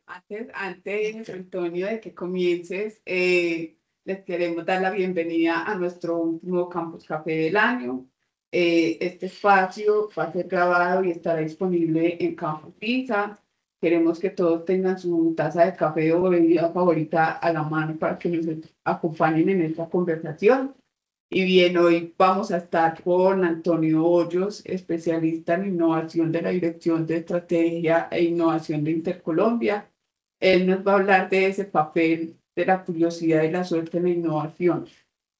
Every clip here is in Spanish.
Antes, Antonio, de que comiences, les queremos dar la bienvenida a nuestro último Campus Café del año. Este espacio va a ser grabado y estará disponible en Campus Pizza. Queremos que todos tengan su taza de café o bebida favorita a la mano para que nos acompañen en esta conversación. Y bien, hoy vamos a estar con Antonio Hoyos, especialista en innovación de la Dirección de Estrategia e Innovación de Intercolombia. Él nos va a hablar de ese papel de la curiosidad y la suerte en la innovación,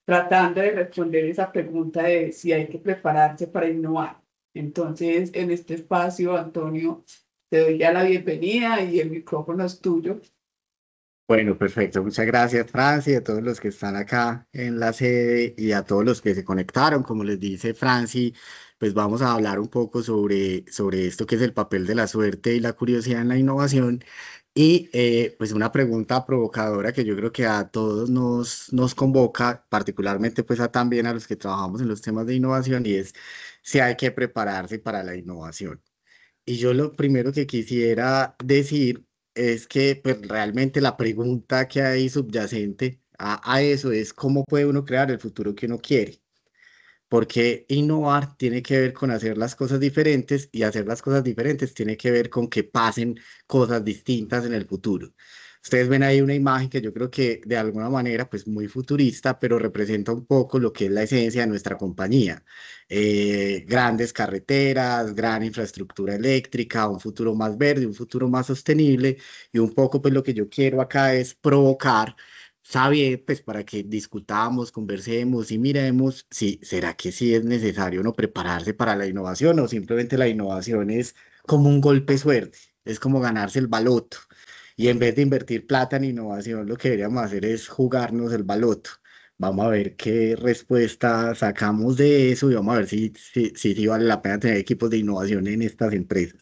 tratando de responder esa pregunta de si hay que prepararse para innovar. Entonces, en este espacio, Antonio, te doy ya la bienvenida y el micrófono es tuyo. Bueno, perfecto. Muchas gracias, Franci, a todos los que están acá en la sede y a todos los que se conectaron. Como les dice Franci, pues vamos a hablar un poco sobre esto que es el papel de la suerte y la curiosidad en la innovación. Y pues una pregunta provocadora que yo creo que a todos nos convoca, particularmente pues también a los que trabajamos en los temas de innovación, y es si hay que prepararse para la innovación. Y yo lo primero que quisiera decir es que pues realmente la pregunta que hay subyacente a eso es cómo puede uno crear el futuro que uno quiere. Porque innovar tiene que ver con hacer las cosas diferentes y hacer las cosas diferentes tiene que ver con que pasen cosas distintas en el futuro. Ustedes ven ahí una imagen que yo creo que de alguna manera pues muy futurista, pero representa un poco lo que es la esencia de nuestra compañía. Grandes carreteras, gran infraestructura eléctrica, un futuro más verde, un futuro más sostenible y un poco pues lo que yo quiero acá es provocar sabe, pues para que discutamos, conversemos y miremos si será que sí es necesario no prepararse para la innovación o simplemente la innovación es como un golpe de suerte, es como ganarse el baloto. Y en vez de invertir plata en innovación, lo que deberíamos hacer es jugarnos el baloto. Vamos a ver qué respuesta sacamos de eso y vamos a ver si vale la pena tener equipos de innovación en estas empresas.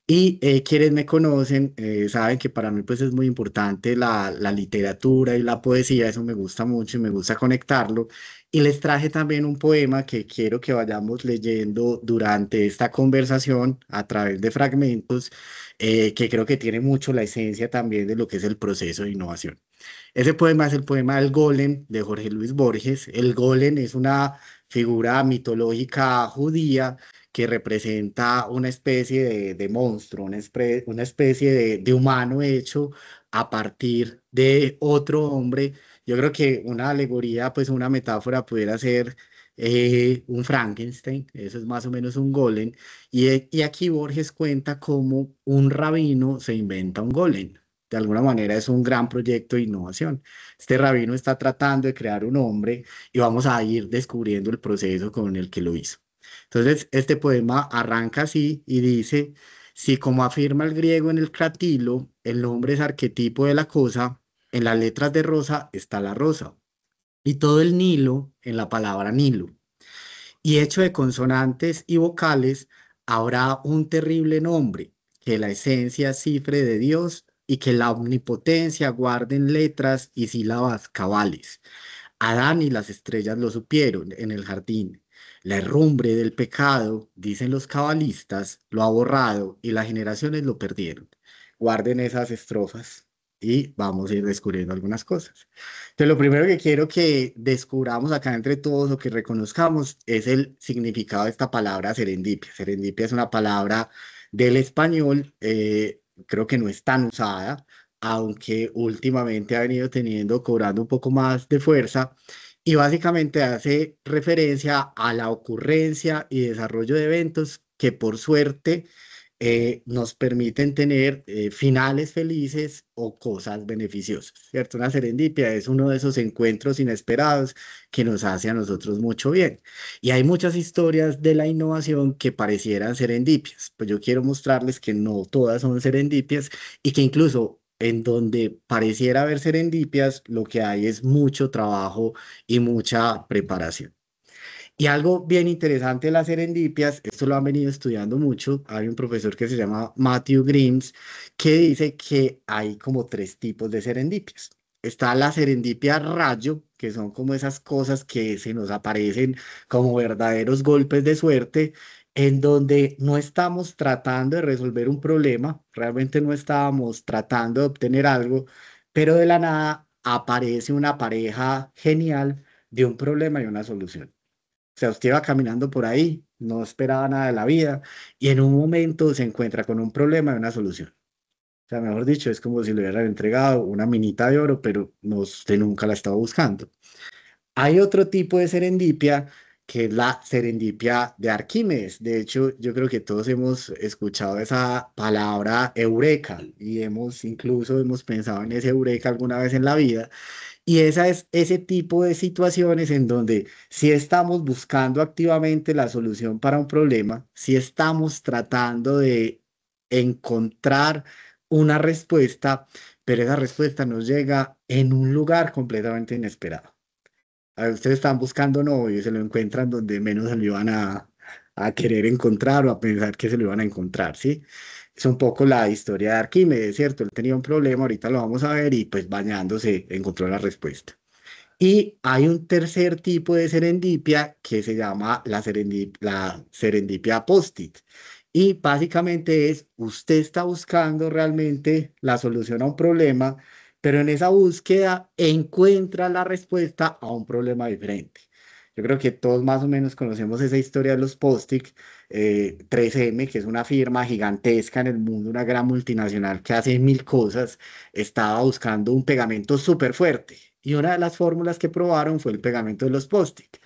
Y quienes me conocen saben que para mí pues es muy importante la literatura y la poesía, eso me gusta mucho y me gusta conectarlo. Y les traje también un poema que quiero que vayamos leyendo durante esta conversación a través de fragmentos, que creo que tiene mucho la esencia también de lo que es el proceso de innovación. Ese poema es el poema El Golem de Jorge Luis Borges. El Golem es una figura mitológica judía que representa una especie de monstruo, una especie de humano hecho a partir de otro hombre. Yo creo que una alegoría, pues una metáfora pudiera ser un Frankenstein, eso es más o menos un golem, y aquí Borges cuenta cómo un rabino se inventa un golem. De alguna manera es un gran proyecto de innovación. Este rabino está tratando de crear un hombre y vamos a ir descubriendo el proceso con el que lo hizo. Entonces, este poema arranca así y dice, si como afirma el griego en el cratilo, el nombre es arquetipo de la cosa, en las letras de rosa está la rosa, y todo el Nilo en la palabra Nilo. Y hecho de consonantes y vocales, habrá un terrible nombre, que la esencia cifre de Dios y que la omnipotencia guarden letras y sílabas cabales. Adán y las estrellas lo supieron en el jardín. La herrumbre del pecado, dicen los cabalistas, lo ha borrado y las generaciones lo perdieron. Guarden esas estrofas y vamos a ir descubriendo algunas cosas. Entonces, lo primero que quiero que descubramos acá entre todos o que reconozcamos es el significado de esta palabra serendipia. Serendipia es una palabra del español, creo que no es tan usada aunque últimamente ha venido cobrando un poco más de fuerza, y básicamente hace referencia a la ocurrencia y desarrollo de eventos que por suerte nos permiten tener finales felices o cosas beneficiosas, ¿cierto? Una serendipia es uno de esos encuentros inesperados que nos hace a nosotros mucho bien. Y hay muchas historias de la innovación que parecieran serendipias, pues yo quiero mostrarles que no todas son serendipias y que incluso en donde pareciera haber serendipias, lo que hay es mucho trabajo y mucha preparación. Y algo bien interesante de las serendipias, esto lo han venido estudiando mucho, hay un profesor que se llama Matthew Grimes que dice que hay como tres tipos de serendipias. Está la serendipia rayo, que son como esas cosas que se nos aparecen como verdaderos golpes de suerte, en donde no estamos tratando de resolver un problema, realmente no estábamos tratando de obtener algo, pero de la nada aparece una pareja genial de un problema y una solución. O sea, usted va caminando por ahí, no esperaba nada de la vida y en un momento se encuentra con un problema y una solución. O sea, mejor dicho, es como si le hubieran entregado una minita de oro, pero no, usted nunca la estaba buscando. Hay otro tipo de serendipia que es la serendipia de Arquímedes. De hecho, yo creo que todos hemos escuchado esa palabra eureka y incluso hemos pensado en ese eureka alguna vez en la vida. Y esa es ese tipo de situaciones en donde si estamos buscando activamente la solución para un problema, si estamos tratando de encontrar una respuesta, pero esa respuesta nos llega en un lugar completamente inesperado. A ver, ustedes están buscando novio y se lo encuentran donde menos se lo iban a querer encontrar o a pensar que se lo iban a encontrar, ¿sí? Es un poco la historia de Arquímedes, ¿cierto? Él tenía un problema, ahorita lo vamos a ver y pues bañándose encontró la respuesta. Y hay un tercer tipo de serendipia que se llama la serendipia post-it. Y básicamente es, usted está buscando realmente la solución a un problema, pero en esa búsqueda encuentra la respuesta a un problema diferente. Yo creo que todos más o menos conocemos esa historia de los post-it. 3M, que es una firma gigantesca en el mundo, una gran multinacional que hace mil cosas, estaba buscando un pegamento súper fuerte. Y una de las fórmulas que probaron fue el pegamento de los post-it.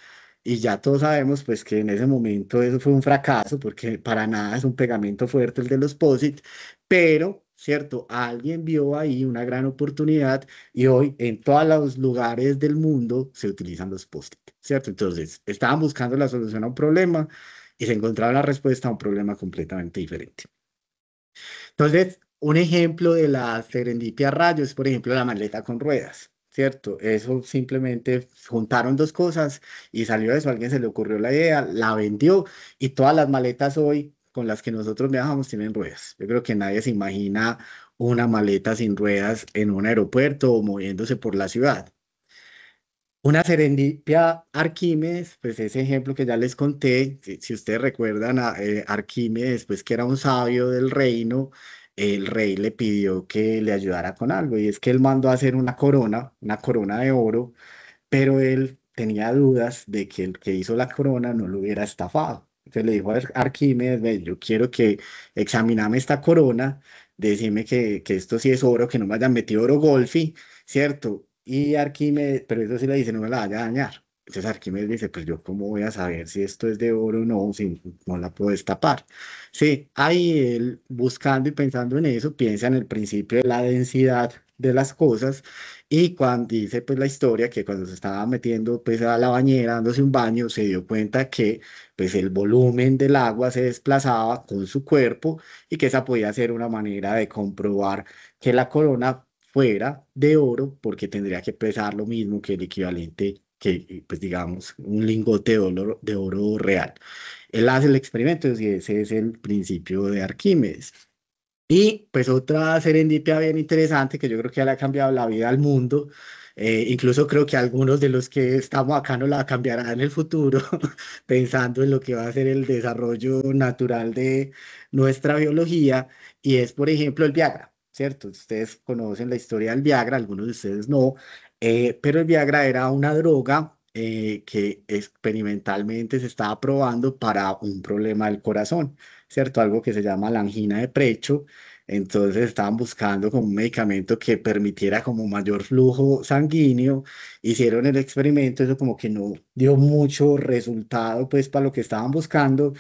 Y ya todos sabemos pues que en ese momento eso fue un fracaso porque para nada es un pegamento fuerte el de los post-it, pero, ¿cierto? Alguien vio ahí una gran oportunidad y hoy en todos los lugares del mundo se utilizan los post-it, ¿cierto? Entonces, estaban buscando la solución a un problema y se encontraba la respuesta a un problema completamente diferente. Entonces, un ejemplo de la serendipia rayos es, por ejemplo, la maleta con ruedas, ¿cierto? Eso simplemente juntaron dos cosas y salió eso, a alguien se le ocurrió la idea, la vendió y todas las maletas hoy con las que nosotros viajamos tienen ruedas. Yo creo que nadie se imagina una maleta sin ruedas en un aeropuerto o moviéndose por la ciudad. Una serendipia Arquímedes, pues ese ejemplo que ya les conté, si ustedes recuerdan a Arquímedes, pues que era un sabio del reino, el rey le pidió que le ayudara con algo y es que él mandó a hacer una corona de oro, pero él tenía dudas de que el que hizo la corona no lo hubiera estafado. Entonces le dijo a Arquímedes: "Ve, yo quiero que examiname esta corona, decime que esto sí es oro, que no me hayan metido oro golfi, ¿cierto?". Y Arquímedes, pero eso sí le dice, no me la vaya a dañar. Entonces Arquímedes dice, pues yo cómo voy a saber si esto es de oro o no, si no la puedo destapar. Sí, ahí él buscando y pensando en eso, piensa en el principio de la densidad de las cosas y cuando dice pues la historia que cuando se estaba metiendo pues a la bañera dándose un baño se dio cuenta que pues el volumen del agua se desplazaba con su cuerpo y que esa podía ser una manera de comprobar que la corona fuera de oro porque tendría que pesar lo mismo que el equivalente que pues digamos un lingote de oro real. Él hace el experimento y ese es el principio de Arquímedes. Y pues otra serendipia bien interesante que yo creo que ya le ha cambiado la vida al mundo, incluso creo que algunos de los que estamos acá no la cambiarán en el futuro, pensando en lo que va a ser el desarrollo natural de nuestra biología, y es por ejemplo el Viagra, ¿cierto? Ustedes conocen la historia del Viagra, algunos de ustedes no, pero el Viagra era una droga que experimentalmente se estaba probando para un problema del corazón, ¿cierto? Algo que se llama la angina de pecho. Entonces estaban buscando como un medicamento que permitiera como mayor flujo sanguíneo. Hicieron el experimento, eso como que no dio mucho resultado pues para lo que estaban buscando,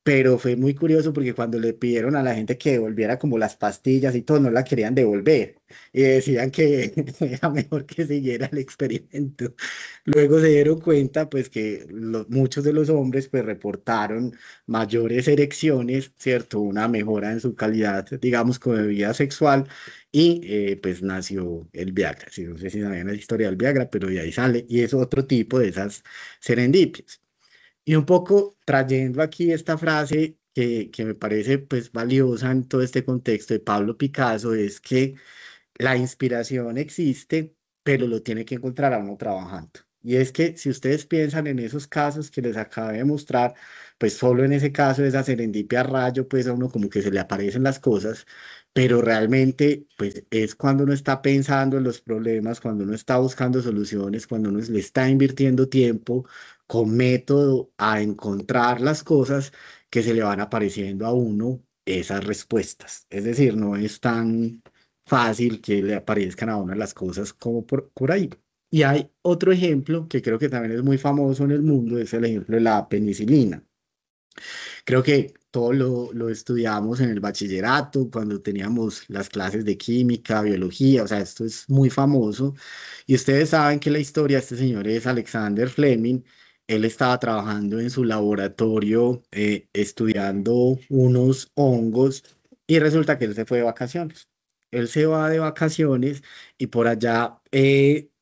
pero fue muy curioso porque cuando le pidieron a la gente que devolviera como las pastillas y todo, no la querían devolver. Y decían que era mejor que siguiera el experimento. Luego se dieron cuenta, pues, que muchos de los hombres, pues, reportaron mayores erecciones, ¿cierto? Una mejora en su calidad, digamos, como de vida sexual. Y, pues, nació el Viagra. Sí, no sé si sabían la historia del Viagra, pero de ahí sale. Y es otro tipo de esas serendipias. Y un poco trayendo aquí esta frase que me parece pues valiosa en todo este contexto de Pablo Picasso, es que la inspiración existe, pero lo tiene que encontrar a uno trabajando. Y es que si ustedes piensan en esos casos que les acabé de mostrar, pues solo en ese caso esa serendipia rayo, pues a uno como que se le aparecen las cosas, pero realmente pues es cuando uno está pensando en los problemas, cuando uno está buscando soluciones, cuando uno le está invirtiendo tiempo con método a encontrar las cosas que se le van apareciendo a uno esas respuestas. Es decir, no es tan fácil que le aparezcan a uno las cosas como por ahí. Y hay otro ejemplo que creo que también es muy famoso en el mundo, es el ejemplo de la penicilina. Creo que todo lo estudiamos en el bachillerato, cuando teníamos las clases de química, biología, o sea, esto es muy famoso. Y ustedes saben que la historia de este señor es Alexander Fleming. Él estaba trabajando en su laboratorio estudiando unos hongos y resulta que él se fue de vacaciones. Él se va de vacaciones y por allá,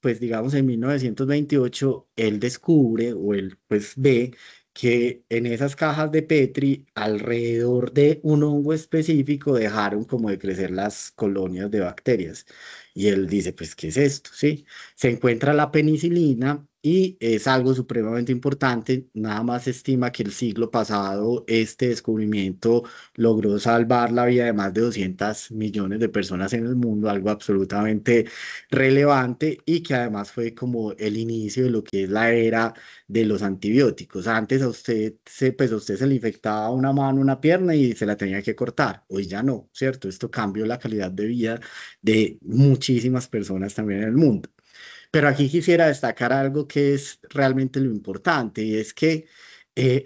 pues digamos en 1928, él descubre o él pues ve que en esas cajas de Petri, alrededor de un hongo específico, dejaron como de crecer las colonias de bacterias. Y él dice, pues, ¿qué es esto? ¿Sí? Se encuentra la penicilina y es algo supremamente importante. Nada más se estima que el siglo pasado este descubrimiento logró salvar la vida de más de 200 millones de personas en el mundo, algo absolutamente relevante y que además fue como el inicio de lo que es la era de los antibióticos. Antes pues a usted se le infectaba una mano, una pierna y se la tenía que cortar. Hoy ya no, ¿cierto? Esto cambió la calidad de vida de muchísimas personas también en el mundo. Pero aquí quisiera destacar algo que es realmente lo importante y es que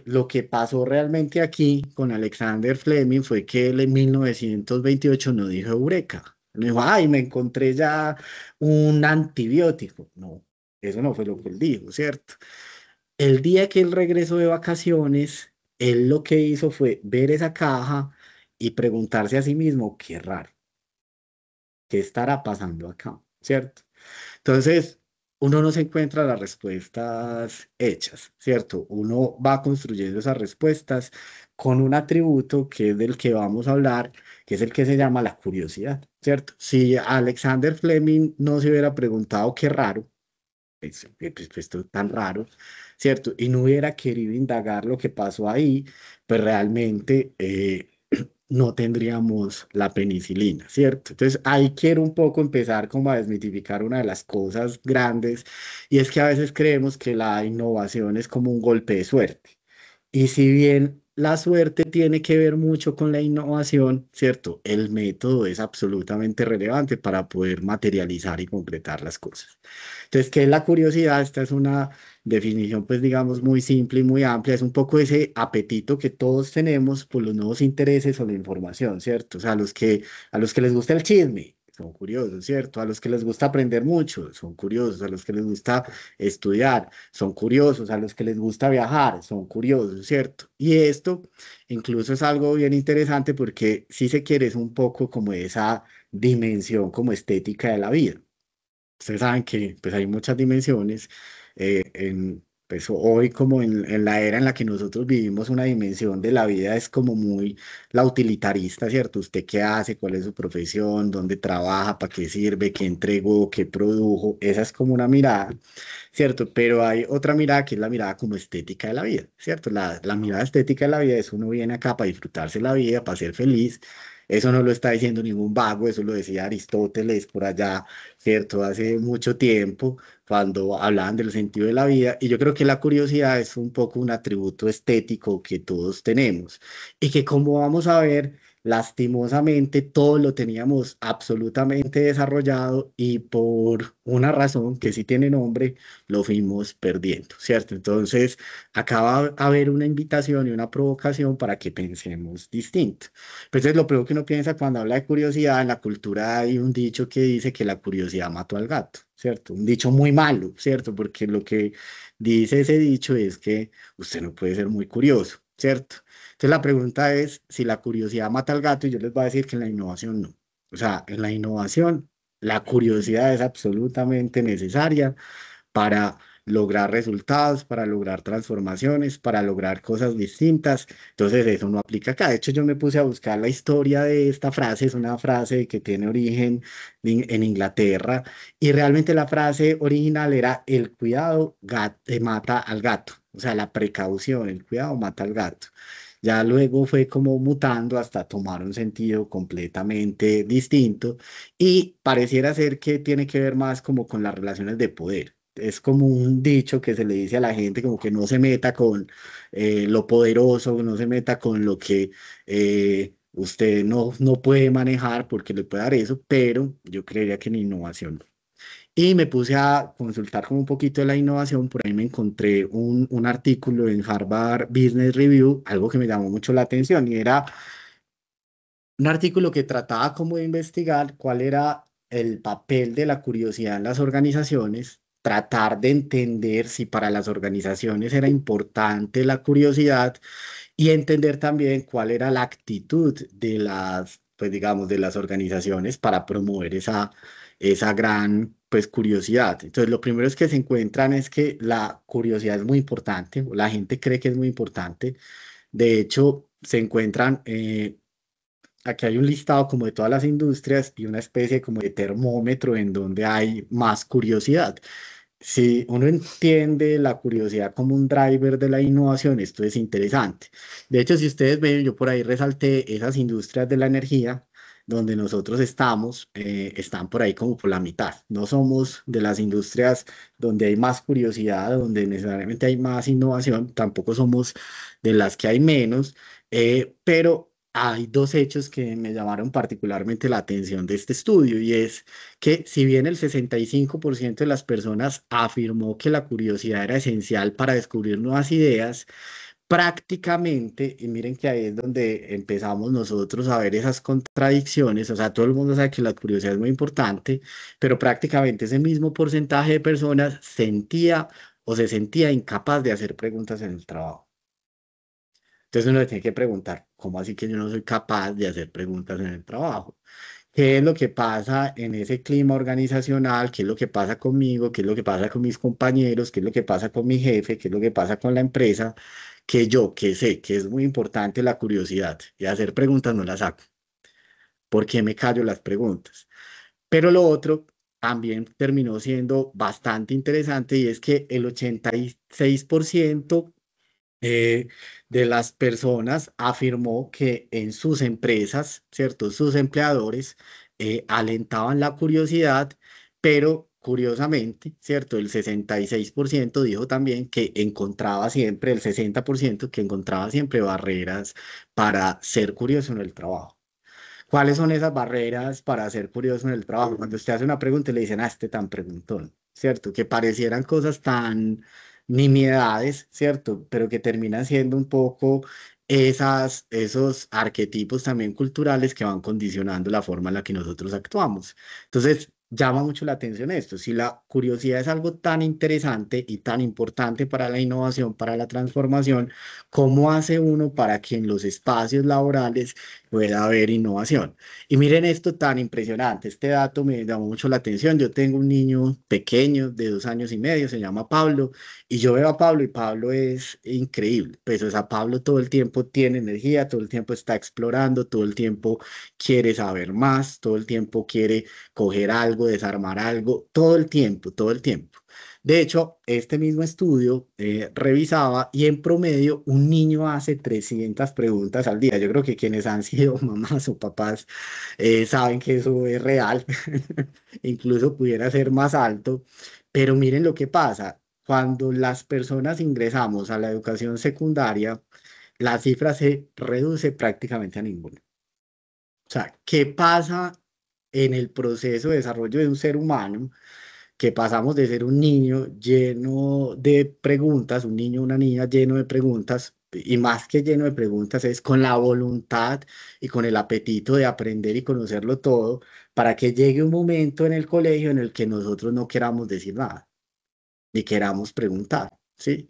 lo que pasó realmente aquí con Alexander Fleming fue que él en 1928 no dijo Eureka. No dijo, ay, me encontré ya un antibiótico. No, eso no fue lo que él dijo, ¿cierto? El día que él regresó de vacaciones, él lo que hizo fue ver esa caja y preguntarse a sí mismo, qué raro, ¿qué estará pasando acá? ¿Cierto? Entonces, uno no se encuentra las respuestas hechas, ¿cierto? Uno va construyendo esas respuestas con un atributo que es del que vamos a hablar, que es el que se llama la curiosidad, ¿cierto? Si Alexander Fleming no se hubiera preguntado qué raro, pues, esto es tan raro, ¿cierto? Y no hubiera querido indagar lo que pasó ahí, pues realmente no tendríamos la penicilina, ¿cierto? Entonces ahí quiero un poco empezar como a desmitificar una de las cosas grandes, y es que a veces creemos que la innovación es como un golpe de suerte. Y si bien la suerte tiene que ver mucho con la innovación, ¿cierto? El método es absolutamente relevante para poder materializar y concretar las cosas. Entonces, ¿qué es la curiosidad? Esta es una definición, pues digamos, muy simple y muy amplia. Es un poco ese apetito que todos tenemos por los nuevos intereses o la información, ¿cierto? O sea, a los que les gusta el chisme. Son curiosos, ¿cierto? A los que les gusta aprender mucho, son curiosos. A los que les gusta estudiar, son curiosos. A los que les gusta viajar, son curiosos, ¿cierto? Y esto incluso es algo bien interesante porque si se quiere es un poco como esa dimensión como estética de la vida. Ustedes saben que pues hay muchas dimensiones. Pues, hoy como en la era en la que nosotros vivimos, una dimensión de la vida es como muy la utilitarista, ¿cierto? ¿Usted qué hace? ¿Cuál es su profesión? ¿Dónde trabaja? ¿Para qué sirve? ¿Qué entregó? ¿Qué produjo? Esa es como una mirada, ¿cierto? Pero hay otra mirada que es la mirada como estética de la vida, ¿cierto? La mirada estética de la vida es uno viene acá para disfrutarse la vida, para ser feliz. Eso no lo está diciendo ningún vago, eso lo decía Aristóteles por allá, ¿cierto? Hace mucho tiempo, cuando hablaban del sentido de la vida. Y yo creo que la curiosidad es un poco un atributo estético que todos tenemos y que como vamos a ver, lastimosamente todo lo teníamos absolutamente desarrollado y por una razón que sí tiene nombre, lo fuimos perdiendo, ¿cierto? Entonces, acaba de haber una invitación y una provocación para que pensemos distinto. Entonces, lo primero que uno piensa cuando habla de curiosidad, en la cultura hay un dicho que dice que la curiosidad mató al gato, ¿cierto? Un dicho muy malo, ¿cierto? Porque lo que dice ese dicho es que usted no puede ser muy curioso, ¿cierto? Entonces, la pregunta es si la curiosidad mata al gato y yo les voy a decir que en la innovación no. O sea, en la innovación, la curiosidad es absolutamente necesaria para lograr resultados, para lograr transformaciones, para lograr cosas distintas. Entonces eso no aplica acá. De hecho, yo me puse a buscar la historia de esta frase. Es una frase que tiene origen en Inglaterra y realmente la frase original era el cuidado mata al gato. O sea, la precaución, el cuidado mata al gato. Ya luego fue como mutando hasta tomar un sentido completamente distinto y pareciera ser que tiene que ver más como con las relaciones de poder. Es como un dicho que se le dice a la gente como que no se meta con lo poderoso, no se meta con lo que usted no puede manejar porque le puede dar eso, pero yo creería que en innovación. Y me puse a consultar como un poquito de la innovación, por ahí me encontré un artículo en Harvard Business Review, algo que me llamó mucho la atención y era un artículo que trataba como de investigar cuál era el papel de la curiosidad en las organizaciones, tratar de entender si para las organizaciones era importante la curiosidad y entender también cuál era la actitud de las, pues digamos, de las organizaciones para promover esa gran, pues, curiosidad. Entonces, lo primero es que se encuentran es que la curiosidad es muy importante, o la gente cree que es muy importante. De hecho, se encuentran, aquí hay un listado como de todas las industrias y una especie como de termómetro en donde hay más curiosidad. Si uno entiende la curiosidad como un driver de la innovación, esto es interesante. De hecho, si ustedes ven, yo por ahí resalté esas industrias de la energía donde nosotros estamos, están por ahí como por la mitad. No somos de las industrias donde hay más curiosidad, donde necesariamente hay más innovación, tampoco somos de las que hay menos, pero hay dos hechos que me llamaron particularmente la atención de este estudio y es que si bien el 65% de las personas afirmó que la curiosidad era esencial para descubrir nuevas ideas, prácticamente, y miren que ahí es donde empezamos nosotros a ver esas contradicciones, o sea, todo el mundo sabe que la curiosidad es muy importante, pero prácticamente ese mismo porcentaje de personas sentía o se sentía incapaz de hacer preguntas en el trabajo. Entonces uno le tiene que preguntar, ¿cómo así que yo no soy capaz de hacer preguntas en el trabajo? ¿Qué es lo que pasa en ese clima organizacional? ¿Qué es lo que pasa conmigo? ¿Qué es lo que pasa con mis compañeros? ¿Qué es lo que pasa con mi jefe? ¿Qué es lo que pasa con la empresa? Que yo, que sé que es muy importante la curiosidad y hacer preguntas no las hago. ¿Por qué me callo las preguntas? Pero lo otro también terminó siendo bastante interesante y es que el 86% eh, de las personas afirmó que en sus empresas, ¿cierto? Sus empleadores alentaban la curiosidad, pero curiosamente, ¿cierto? El 66% dijo también que encontraba siempre, el 60% que encontraba siempre barreras para ser curioso en el trabajo. ¿Cuáles son esas barreras para ser curioso en el trabajo? Cuando usted hace una pregunta y le dicen, este tan preguntón, ¿cierto? Que parecieran cosas tan nimiedades, ¿cierto? Pero que terminan siendo un poco esos arquetipos también culturales que van condicionando la forma en la que nosotros actuamos. Entonces, llama mucho la atención esto. Si la curiosidad es algo tan interesante y tan importante para la innovación, para la transformación, ¿cómo hace uno para que en los espacios laborales pueda haber innovación? Y miren esto tan impresionante, este dato me llamó mucho la atención. Yo tengo un niño pequeño de 2 años y medio, se llama Pablo, y yo veo a Pablo y Pablo es increíble. Pues, o sea, Pablo todo el tiempo tiene energía, todo el tiempo está explorando, todo el tiempo quiere saber más, todo el tiempo quiere coger algo, desarmar algo, todo el tiempo, todo el tiempo. De hecho, este mismo estudio revisaba y en promedio un niño hace 300 preguntas al día. Yo creo que quienes han sido mamás o papás saben que eso es real, incluso pudiera ser más alto, pero miren lo que pasa. Cuando las personas ingresamos a la educación secundaria, la cifra se reduce prácticamente a ninguna. O sea, ¿qué pasa en el proceso de desarrollo de un ser humano? Que pasamos de ser un niño lleno de preguntas, un niño o una niña lleno de preguntas, y más que lleno de preguntas, es con la voluntad y con el apetito de aprender y conocerlo todo, para que llegue un momento en el colegio en el que nosotros no queramos decir nada, ni queramos preguntar, ¿sí?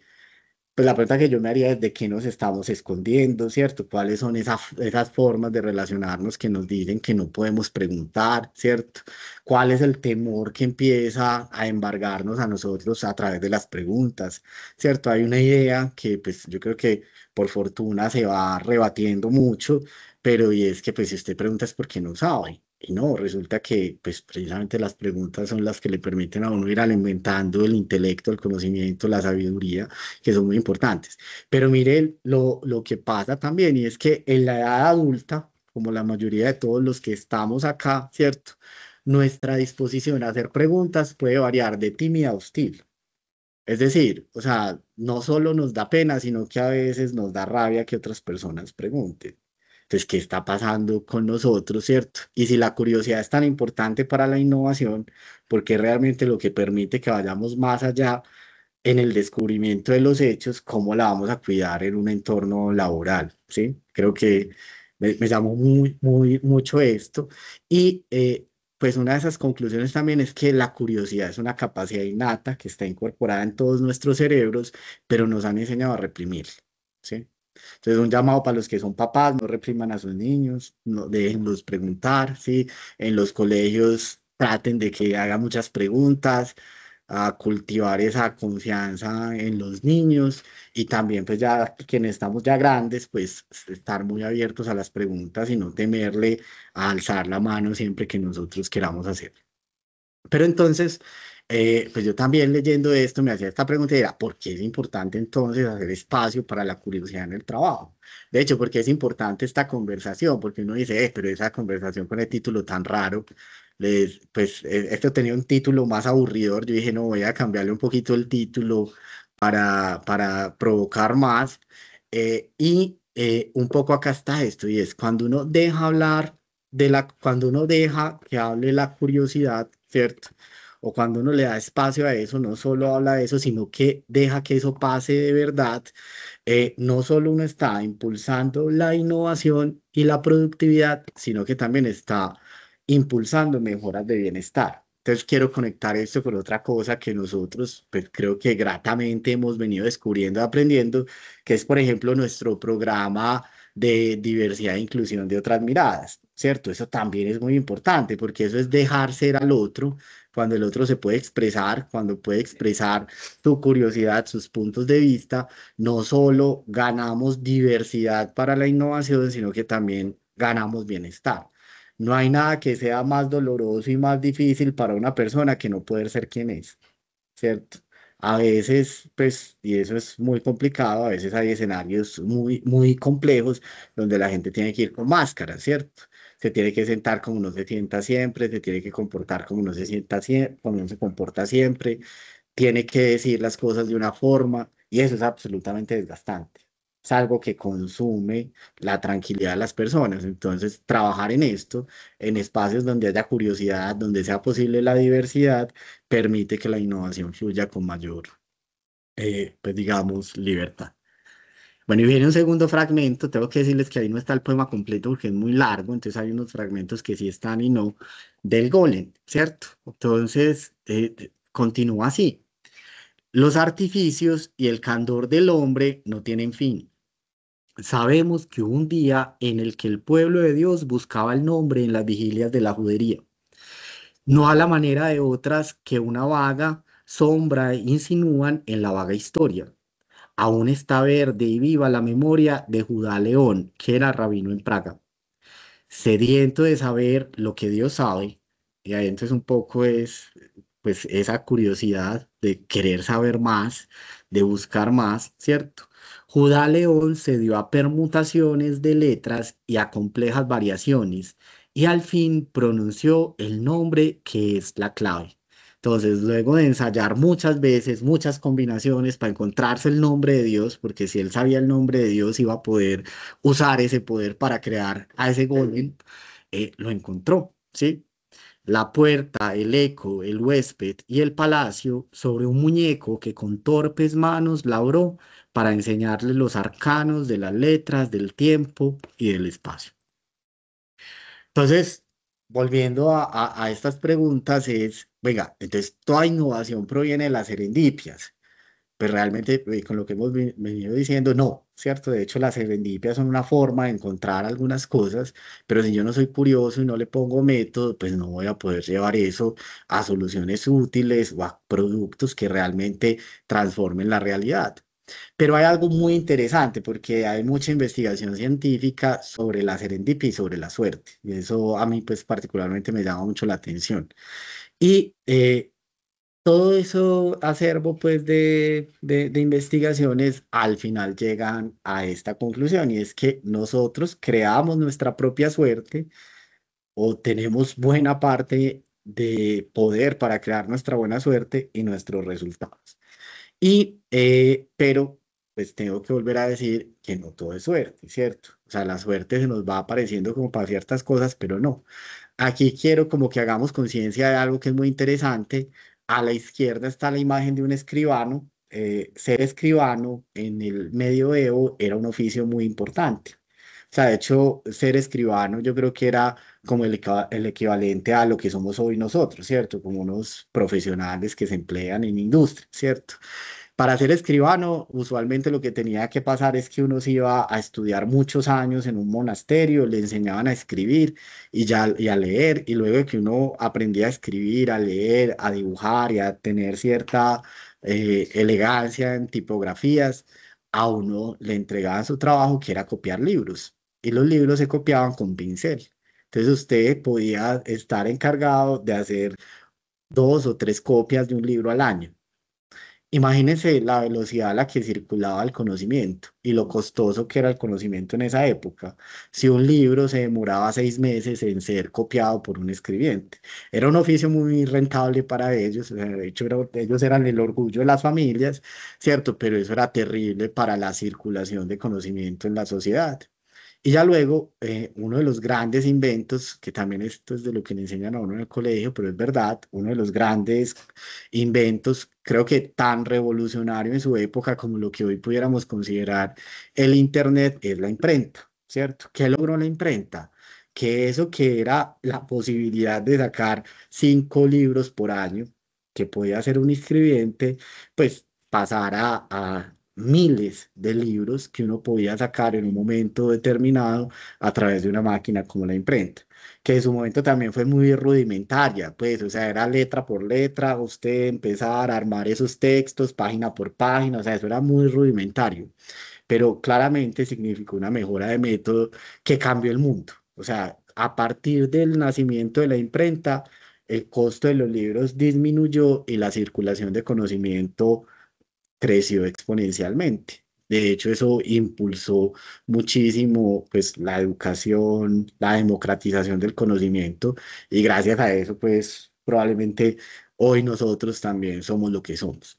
Pues la pregunta que yo me haría es de qué nos estamos escondiendo, ¿cierto? ¿Cuáles son esas formas de relacionarnos que nos dicen que no podemos preguntar, ¿cierto? ¿Cuál es el temor que empieza a embargarnos a nosotros a través de las preguntas, ¿cierto? Hay una idea que pues yo creo que por fortuna se va rebatiendo mucho, pero y es que pues si usted pregunta es porque no sabe. Y no, resulta que pues precisamente las preguntas son las que le permiten a uno ir alimentando el intelecto, el conocimiento, la sabiduría, que son muy importantes. Pero mire lo que pasa también, y es que en la edad adulta, como la mayoría de todos los que estamos acá, ¿cierto? Nuestra disposición a hacer preguntas puede variar de tímida a hostil. Es decir, o sea, no solo nos da pena, sino que a veces nos da rabia que otras personas pregunten. Entonces, ¿qué está pasando con nosotros, cierto? Y si la curiosidad es tan importante para la innovación, porque realmente lo que permite que vayamos más allá en el descubrimiento de los hechos, ¿cómo la vamos a cuidar en un entorno laboral? ¿Sí? Creo que me llamó mucho esto. Y pues una de esas conclusiones también es que la curiosidad es una capacidad innata que está incorporada en todos nuestros cerebros, pero nos han enseñado a reprimir. ¿Sí? Entonces, un llamado para los que son papás: no repriman a sus niños, no déjenlos preguntar, ¿sí? En los colegios traten de que hagan muchas preguntas, a cultivar esa confianza en los niños, y también pues ya quienes estamos ya grandes, pues estar muy abiertos a las preguntas y no temerle a alzar la mano siempre que nosotros queramos hacer. Pero entonces, pues yo también leyendo esto me hacía esta pregunta y era: ¿por qué es importante entonces hacer espacio para la curiosidad en el trabajo? De hecho, ¿por qué es importante esta conversación? Porque uno dice, pero esa conversación con el título tan raro, pues esto tenía un título más aburridor. Yo dije, no, voy a cambiarle un poquito el título para provocar más. Y un poco acá está esto, y es cuando uno deja hablar cuando uno deja que hable la curiosidad, ¿cierto? O cuando uno le da espacio a eso, no solo habla de eso, sino que deja que eso pase de verdad. No solo uno está impulsando la innovación y la productividad, sino que también está impulsando mejoras de bienestar. Entonces quiero conectar esto con otra cosa que nosotros, pues creo que gratamente hemos venido descubriendo y aprendiendo, que es, por ejemplo, nuestro programa de diversidad e inclusión de otras miradas, ¿cierto? Eso también es muy importante, porque eso es dejar ser al otro, cuando el otro se puede expresar, cuando puede expresar su curiosidad, sus puntos de vista. No solo ganamos diversidad para la innovación, sino que también ganamos bienestar. No hay nada que sea más doloroso y más difícil para una persona que no poder ser quien es, ¿cierto? A veces, pues, y eso es muy complicado, a veces hay escenarios muy complejos donde la gente tiene que ir con máscara, ¿cierto? Se tiene que sentar como uno se sienta siempre, se tiene que comportar como uno se sienta siempre, como uno se comporta siempre, tiene que decir las cosas de una forma, y eso es absolutamente desgastante. Es algo que consume la tranquilidad de las personas. Entonces, trabajar en esto, en espacios donde haya curiosidad, donde sea posible la diversidad, permite que la innovación fluya con mayor, pues digamos, libertad. Bueno, y viene un segundo fragmento. Tengo que decirles que ahí no está el poema completo porque es muy largo, entonces hay unos fragmentos que sí están y no, del Golem, ¿cierto? Entonces, continúa así. Los artificios y el candor del hombre no tienen fin. Sabemos que hubo un día en el que el pueblo de Dios buscaba el nombre en las vigilias de la judería, no a la manera de otras que una vaga sombra insinúan en la vaga historia. Aún está verde y viva la memoria de Judá León, que era rabino en Praga, sediento de saber lo que Dios sabe. Y ahí entonces un poco es pues esa curiosidad de querer saber más, de buscar más, ¿cierto? Judá León se dio a permutaciones de letras y a complejas variaciones, y al fin pronunció el nombre que es la clave. Entonces, luego de ensayar muchas veces, muchas combinaciones para encontrarse el nombre de Dios, porque si él sabía el nombre de Dios, iba a poder usar ese poder para crear a ese golem, lo encontró, ¿sí? La puerta, el eco, el huésped y el palacio sobre un muñeco que con torpes manos labró para enseñarle los arcanos de las letras, del tiempo y del espacio. Entonces, volviendo a estas preguntas es, venga, entonces toda innovación proviene de las serendipias. Pues realmente, con lo que hemos venido diciendo, no, ¿cierto? De hecho, las serendipias son una forma de encontrar algunas cosas, pero si yo no soy curioso y no le pongo método, pues no voy a poder llevar eso a soluciones útiles o a productos que realmente transformen la realidad. Pero hay algo muy interesante porque hay mucha investigación científica sobre la serendipia y sobre la suerte. Y eso a mí pues particularmente me llama mucho la atención. Y todo eso acervo pues de investigaciones al final llegan a esta conclusión y es que nosotros creamos nuestra propia suerte o tenemos buena parte de poder para crear nuestra buena suerte y nuestros resultados. Pero, pues tengo que volver a decir que no todo es suerte, ¿cierto? O sea, la suerte se nos va apareciendo como para ciertas cosas, pero no. Aquí quiero como que hagamos conciencia de algo que es muy interesante. A la izquierda está la imagen de un escribano. Ser escribano en el medioevo era un oficio muy importante. O sea, de hecho, ser escribano yo creo que era como el equivalente a lo que somos hoy nosotros, ¿cierto? Como unos profesionales que se emplean en industria, ¿cierto? Para ser escribano, usualmente lo que tenía que pasar es que uno se iba a estudiar muchos años en un monasterio, le enseñaban a escribir y a leer, y luego de que uno aprendía a escribir, a leer, a dibujar y a tener cierta elegancia en tipografías, a uno le entregaban su trabajo que era copiar libros, y los libros se copiaban con pincel. Entonces usted podía estar encargado de hacer 2 o 3 copias de un libro al año. Imagínense la velocidad a la que circulaba el conocimiento y lo costoso que era el conocimiento en esa época. Si un libro se demoraba 6 meses en ser copiado por un escribiente, era un oficio muy rentable para ellos. O sea, de hecho, ellos eran el orgullo de las familias, ¿cierto? Pero eso era terrible para la circulación de conocimiento en la sociedad. Y ya luego, uno de los grandes inventos, que también esto es de lo que le enseñan a uno en el colegio, pero es verdad, uno de los grandes inventos, creo que tan revolucionario en su época como lo que hoy pudiéramos considerar el Internet, es la imprenta, ¿cierto? ¿Qué logró la imprenta? Que eso que era la posibilidad de sacar 5 libros por año, que podía hacer un escribiente, pues pasara a miles de libros que uno podía sacar en un momento determinado a través de una máquina como la imprenta, que en su momento también fue muy rudimentaria, pues, o sea, era letra por letra, usted empezar a armar esos textos página por página, o sea, eso era muy rudimentario, pero claramente significó una mejora de método que cambió el mundo. O sea, a partir del nacimiento de la imprenta, el costo de los libros disminuyó y la circulación de conocimiento creció exponencialmente. De hecho, eso impulsó muchísimo, pues, la educación, la democratización del conocimiento, y gracias a eso, pues, probablemente hoy nosotros también somos lo que somos.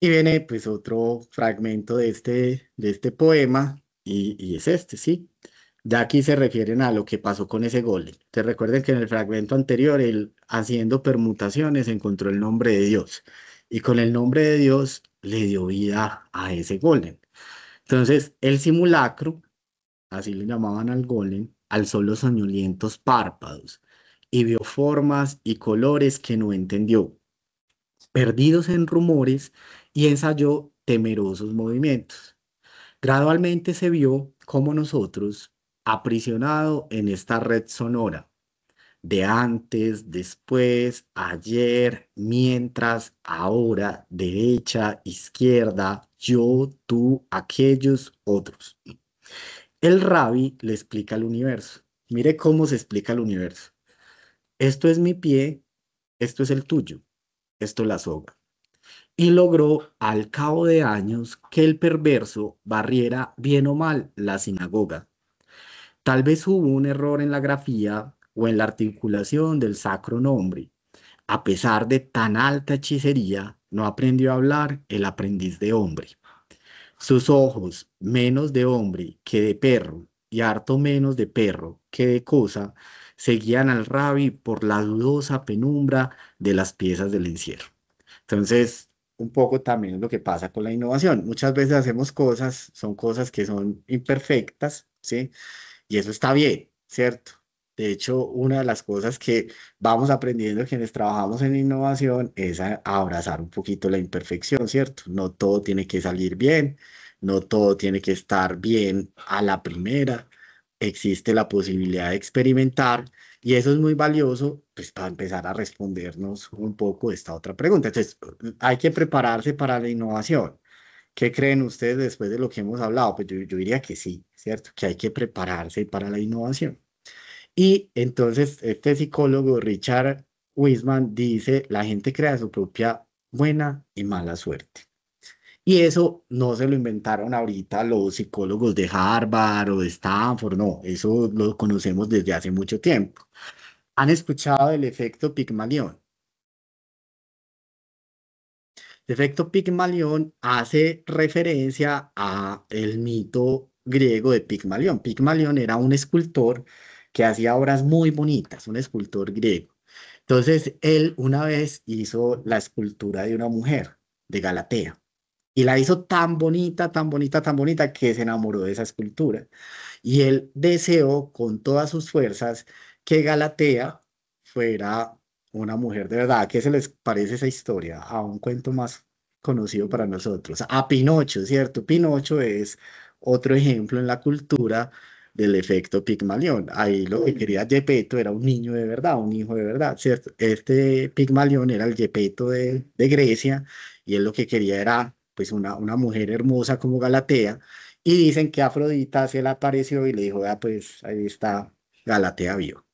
Y viene, pues, otro fragmento de este poema, y es este, ¿sí? Ya aquí se refieren a lo que pasó con ese golem. Te recuerden que en el fragmento anterior, él haciendo permutaciones encontró el nombre de Dios. Y con el nombre de Dios le dio vida a ese golem. Entonces, el simulacro, así le llamaban al golem, alzó los soñolientos párpados y vio formas y colores que no entendió, perdidos en rumores, y ensayó temerosos movimientos. Gradualmente se vio como nosotros, aprisionado en esta red sonora, de antes, después, ayer, mientras, ahora, derecha, izquierda, yo, tú, aquellos, otros. El rabí le explica el universo. Mire cómo se explica el universo. Esto es mi pie, esto es el tuyo, esto es la soga. Y logró al cabo de años que el perverso barriera bien o mal la sinagoga. Tal vez hubo un error en la grafía o en la articulación del sacro nombre. A pesar de tan alta hechicería, no aprendió a hablar el aprendiz de hombre. Sus ojos, menos de hombre que de perro, y harto menos de perro que de cosa, seguían al rabí por la dudosa penumbra de las piezas del encierro. Entonces, un poco también es lo que pasa con la innovación. Muchas veces hacemos cosas, son cosas que son imperfectas, ¿sí? Y eso está bien, ¿cierto? De hecho, una de las cosas que vamos aprendiendo quienes trabajamos en innovación es a abrazar un poquito la imperfección, ¿cierto? No todo tiene que salir bien, no todo tiene que estar bien a la primera. Existe la posibilidad de experimentar Y eso es muy valioso, pues, para empezar a respondernos un poco esta otra pregunta. Entonces, hay que prepararse para la innovación. ¿Qué creen ustedes después de lo que hemos hablado? Pues yo diría que sí, ¿cierto? Que hay que prepararse para la innovación. Y entonces este psicólogo Richard Wiseman dice, la gente crea su propia buena y mala suerte. Y eso no se lo inventaron ahorita los psicólogos de Harvard o de Stanford, no, eso lo conocemos desde hace mucho tiempo. ¿Han escuchado del efecto Pigmalión? El efecto Pigmalión hace referencia a el mito griego de Pigmalión. Pigmalión era un escultor que hacía obras muy bonitas, un escultor griego. Entonces, él una vez hizo la escultura de una mujer de Galatea y la hizo tan bonita, tan bonita, tan bonita que se enamoró de esa escultura. Y él deseó con todas sus fuerzas que Galatea fuera una mujer de verdad. ¿Qué se les parece esa historia? A un cuento más conocido para nosotros. A Pinocho, ¿cierto? Pinocho es otro ejemplo en la cultura del efecto Pigmalión. Ahí lo que quería Gepetto era un niño de verdad, un hijo de verdad, ¿cierto? Este Pigmalión era el Gepetto de Grecia y él lo que quería era pues una mujer hermosa como Galatea y dicen que Afrodita se le apareció y le dijo, ah, pues ahí está Galatea vivo.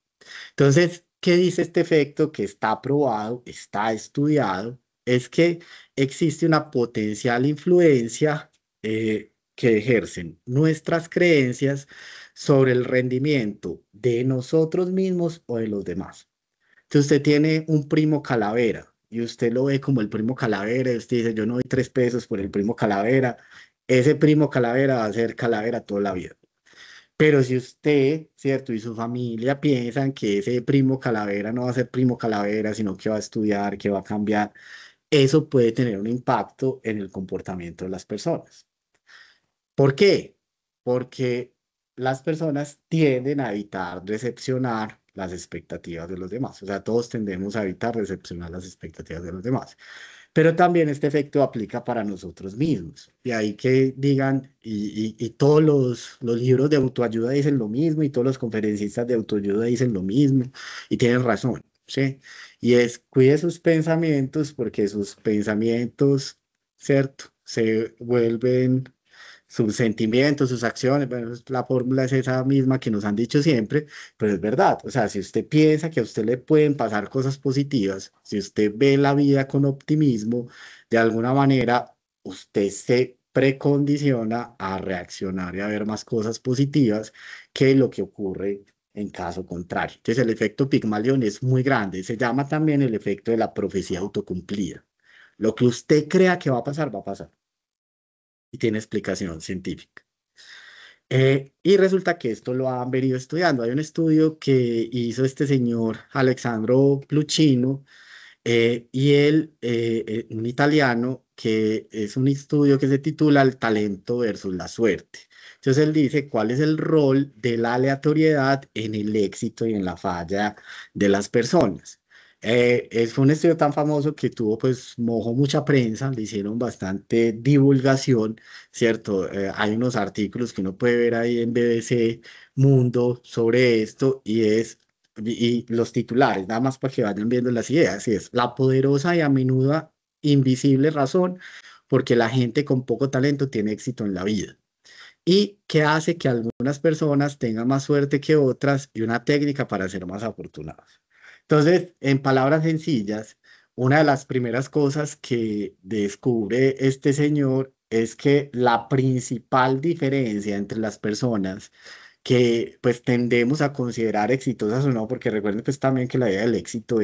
Entonces, ¿qué dice este efecto que está probado, está estudiado? Es que existe una potencial influencia que ejercen nuestras creencias sobre el rendimiento de nosotros mismos o de los demás. Si usted tiene un primo calavera y usted lo ve como el primo calavera y usted dice, yo no doy 3 pesos por el primo calavera, ese primo calavera va a ser calavera toda la vida. Pero si usted, ¿cierto? Y su familia piensan que ese primo calavera no va a ser primo calavera, sino que va a estudiar, que va a cambiar, eso puede tener un impacto en el comportamiento de las personas. ¿Por qué? Porque las personas tienden a evitar decepcionar las expectativas de los demás. O sea, todos tendemos a evitar decepcionar las expectativas de los demás. Pero también este efecto aplica para nosotros mismos. Y ahí que digan, y todos los libros de autoayuda dicen lo mismo, y todos los conferencistas de autoayuda dicen lo mismo, y tienen razón, ¿sí? Y es, cuide sus pensamientos, porque sus pensamientos, ¿cierto? Se vuelven sus sentimientos, sus acciones, bueno, la fórmula es esa misma que nos han dicho siempre, pero es verdad, o sea, si usted piensa que a usted le pueden pasar cosas positivas, si usted ve la vida con optimismo, de alguna manera usted se precondiciona a reaccionar y a ver más cosas positivas que lo que ocurre en caso contrario. Entonces el efecto Pigmalión es muy grande, se llama también el efecto de la profecía autocumplida. Lo que usted crea que va a pasar, va a pasar y tiene explicación científica. Y resulta que esto lo han venido estudiando. Hay un estudio que hizo este señor Alexandro Pluchino y él, un italiano, que es un estudio que se titula El talento versus la suerte. Entonces él dice cuál es el rol de la aleatoriedad en el éxito y en la falla de las personas. Fue un estudio tan famoso que tuvo, pues, mojó mucha prensa, le hicieron bastante divulgación, ¿cierto? Hay unos artículos que uno puede ver ahí en BBC Mundo sobre esto y los titulares, nada más para que vayan viendo las ideas, y es la poderosa y a menudo invisible razón porque la gente con poco talento tiene éxito en la vida y que hace que algunas personas tengan más suerte que otras y una técnica para ser más afortunados. Entonces, en palabras sencillas, una de las primeras cosas que descubre este señor es que la principal diferencia entre las personas que pues tendemos a considerar exitosas o no, porque recuerden pues también que la idea del éxito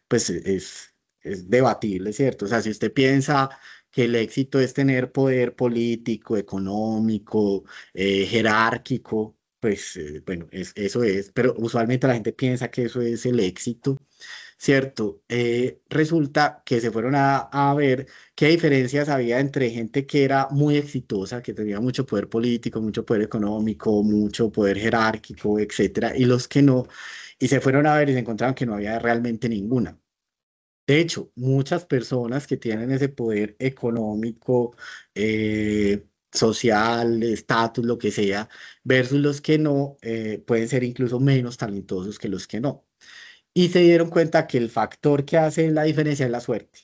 pues es debatible, ¿cierto? O sea, si usted piensa que el éxito es tener poder político, económico, jerárquico, pues bueno, eso es, pero usualmente la gente piensa que eso es el éxito. ¿Cierto? Resulta que se fueron a ver qué diferencias había entre gente que era muy exitosa, que tenía mucho poder político, mucho poder económico, mucho poder jerárquico, etcétera, y los que no, y se fueron a ver y se encontraron que no había realmente ninguna. De hecho, muchas personas que tienen ese poder económico, social, estatus, lo que sea, versus los que no, pueden ser incluso menos talentosos que los que no. Y se dieron cuenta que el factor que hace la diferencia es la suerte,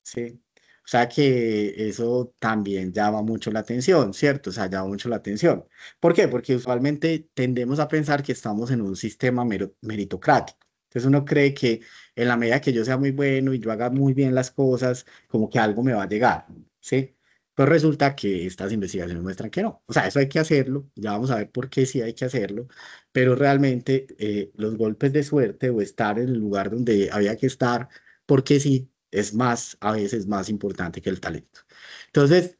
¿sí? O sea que eso también llama mucho la atención, ¿cierto? O sea, llama mucho la atención. ¿Por qué? Porque usualmente tendemos a pensar que estamos en un sistema meritocrático. Entonces uno cree que en la medida que yo sea muy bueno y yo haga muy bien las cosas, como que algo me va a llegar, ¿sí? Pero resulta que estas investigaciones muestran que no. O sea, eso hay que hacerlo. Ya vamos a ver por qué sí hay que hacerlo, pero realmente los golpes de suerte o estar en el lugar donde había que estar, porque sí, es más, a veces más importante que el talento. Entonces,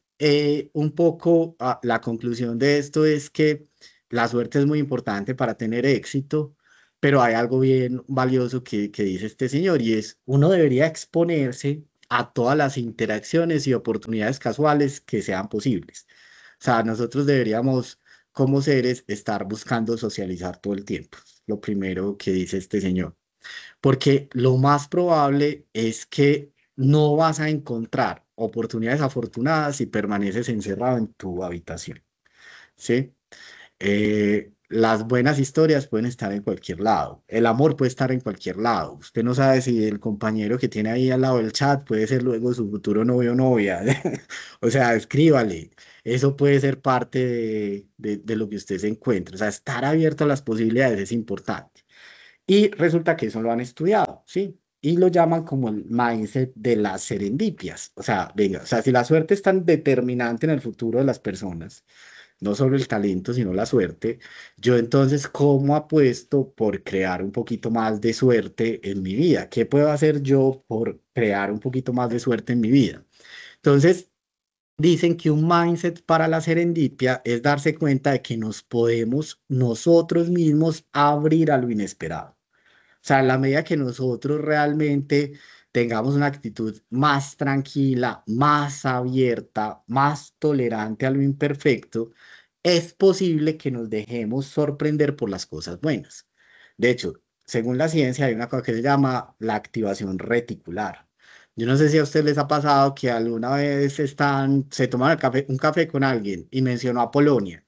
un poco la conclusión de esto es que la suerte es muy importante para tener éxito, pero hay algo bien valioso que dice este señor y es, uno debería exponerse a todas las interacciones y oportunidades casuales que sean posibles. O sea, nosotros deberíamos como seres estar buscando socializar todo el tiempo. Lo primero que dice este señor. Porque lo más probable es que no vas a encontrar oportunidades afortunadas si permaneces encerrado en tu habitación, ¿sí? Las buenas historias pueden estar en cualquier lado. El amor puede estar en cualquier lado. Usted no sabe si el compañero que tiene ahí al lado del chat puede ser luego su futuro novio o novia. O sea, escríbale. Eso puede ser parte de lo que usted se encuentra. O sea, estar abierto a las posibilidades es importante. Y resulta que eso lo han estudiado, ¿sí? Y lo llaman como el mindset de las serendipias. O sea, venga, o sea, si la suerte es tan determinante en el futuro de las personas, no solo el talento, sino la suerte, yo entonces, ¿cómo apuesto por crear un poquito más de suerte en mi vida? ¿Qué puedo hacer yo por crear un poquito más de suerte en mi vida? Entonces, dicen que un mindset para la serendipia es darse cuenta de que nos podemos nosotros mismos abrir a lo inesperado. O sea, en la medida que nosotros realmente tengamos una actitud más tranquila, más abierta, más tolerante a lo imperfecto, es posible que nos dejemos sorprender por las cosas buenas. De hecho, según la ciencia, hay una cosa que se llama la activación reticular. Yo no sé si a ustedes les ha pasado que alguna vez se toman un café con alguien y mencionó a Polonia.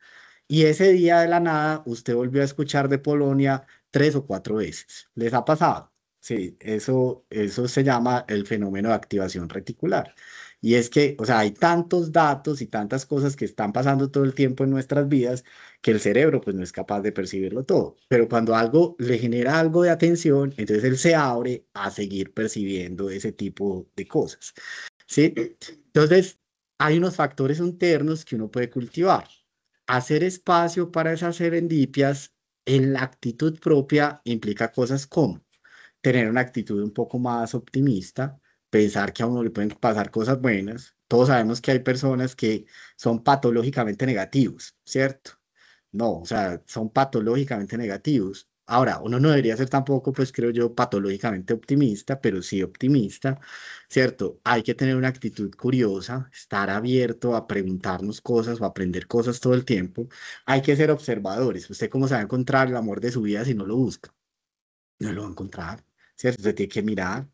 Y ese día de la nada, usted volvió a escuchar de Polonia 3 o 4 veces. ¿Les ha pasado? Sí, eso se llama el fenómeno de activación reticular. Y es que, o sea, hay tantos datos y tantas cosas que están pasando todo el tiempo en nuestras vidas que el cerebro pues no es capaz de percibirlo todo. Pero cuando algo le genera algo de atención, entonces él se abre a seguir percibiendo ese tipo de cosas. ¿Sí? Entonces, hay unos factores internos que uno puede cultivar. Hacer espacio para esas serendipias en la actitud propia implica cosas como tener una actitud un poco más optimista, pensar que a uno le pueden pasar cosas buenas. Todos sabemos que hay personas que son patológicamente negativos, ¿cierto? No, o sea, son patológicamente negativos. Ahora, uno no debería ser tampoco, pues creo yo, patológicamente optimista, pero sí optimista, ¿cierto? Hay que tener una actitud curiosa, estar abierto a preguntarnos cosas o aprender cosas todo el tiempo. Hay que ser observadores. ¿Usted cómo se va a encontrar el amor de su vida si no lo busca? No lo va a encontrar, ¿cierto? Usted tiene que mirar,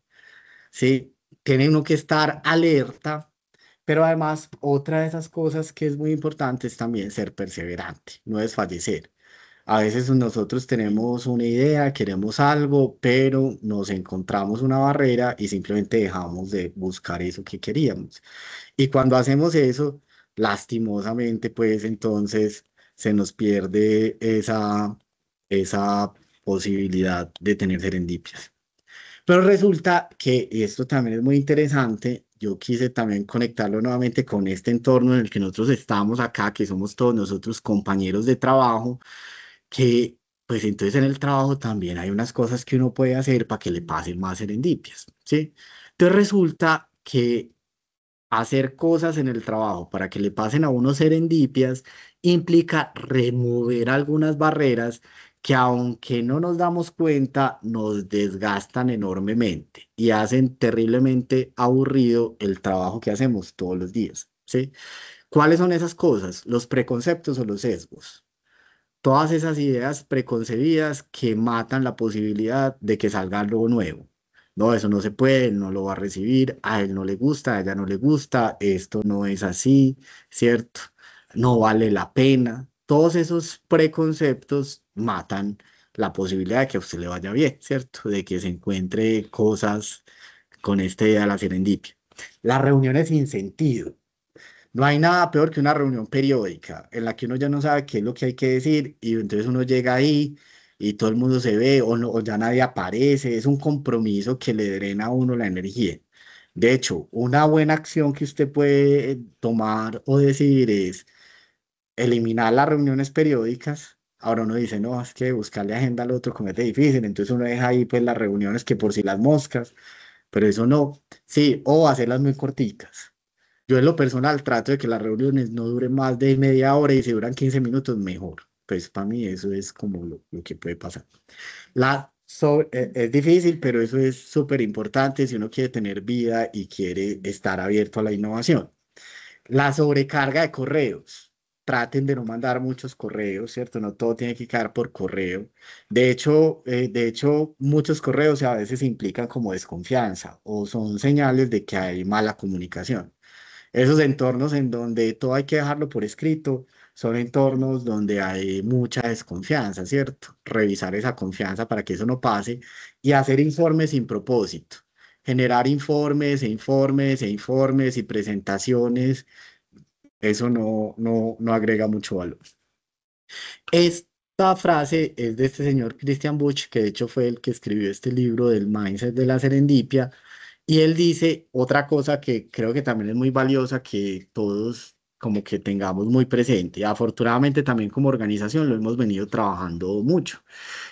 ¿sí? Tiene uno que estar alerta, pero además otra de esas cosas que es muy importante es también ser perseverante, no desfallecer. A veces nosotros tenemos una idea, queremos algo, pero nos encontramos una barrera y simplemente dejamos de buscar eso que queríamos. Y cuando hacemos eso, lastimosamente, pues entonces se nos pierde esa posibilidad de tener serendipias. Pero resulta que, y esto también es muy interesante, yo quise también conectarlo nuevamente con este entorno en el que nosotros estamos acá, que somos todos nosotros compañeros de trabajo, que pues entonces en el trabajo también hay unas cosas que uno puede hacer para que le pasen más serendipias, ¿sí? Entonces resulta que hacer cosas en el trabajo para que le pasen a uno serendipias implica remover algunas barreras que aunque no nos damos cuenta, nos desgastan enormemente y hacen terriblemente aburrido el trabajo que hacemos todos los días, ¿sí? ¿Cuáles son esas cosas? Los preconceptos o los sesgos. Todas esas ideas preconcebidas que matan la posibilidad de que salga algo nuevo. No, eso no se puede, él no lo va a recibir, a él no le gusta, a ella no le gusta, esto no es así, ¿cierto? no vale la pena. Todos esos preconceptos matan la posibilidad de que a usted le vaya bien, ¿cierto? De que se encuentre cosas con esta idea de la serendipia. Las reuniones sin sentido. No hay nada peor que una reunión periódica en la que uno ya no sabe qué es lo que hay que decir y entonces uno llega ahí y todo el mundo se ve o, no, o ya nadie aparece. Es un compromiso que le drena a uno la energía. De hecho, una buena acción que usted puede tomar o decidir es eliminar las reuniones periódicas. Ahora uno dice, no, es que buscarle agenda al otro como es difícil, entonces uno deja ahí pues las reuniones que por si las moscas, pero eso no, sí, o hacerlas muy corticas. Yo en lo personal trato de que las reuniones no duren más de media hora y si duran 15 minutos mejor. Pues para mí eso es como lo que puede pasar. Es difícil, pero eso es súper importante si uno quiere tener vida y quiere estar abierto a la innovación. La sobrecarga de correos. Traten de no mandar muchos correos, ¿cierto? No todo tiene que quedar por correo. De hecho, muchos correos a veces implican como desconfianza o son señales de que hay mala comunicación. Esos entornos en donde todo hay que dejarlo por escrito son entornos donde hay mucha desconfianza, ¿cierto? Revisar esa confianza para que eso no pase y hacer informes sin propósito. Generar informes e informes e informes y presentaciones, eso no agrega mucho valor. Esta frase es de este señor Christian Buch, que de hecho fue el que escribió este libro del mindset de la serendipia, y él dice otra cosa que creo que también es muy valiosa, que todos como que tengamos muy presente. Afortunadamente también como organización lo hemos venido trabajando mucho,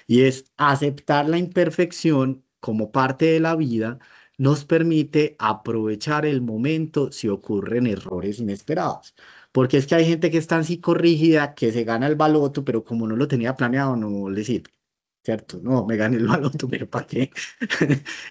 y es aceptar la imperfección como parte de la vida nos permite aprovechar el momento si ocurren errores inesperados. Porque es que hay gente que es tan psicorrígida que se gana el baloto, pero como no lo tenía planeado, no le sirve. ¿Cierto? No, me gané el baloto, pero ¿para qué?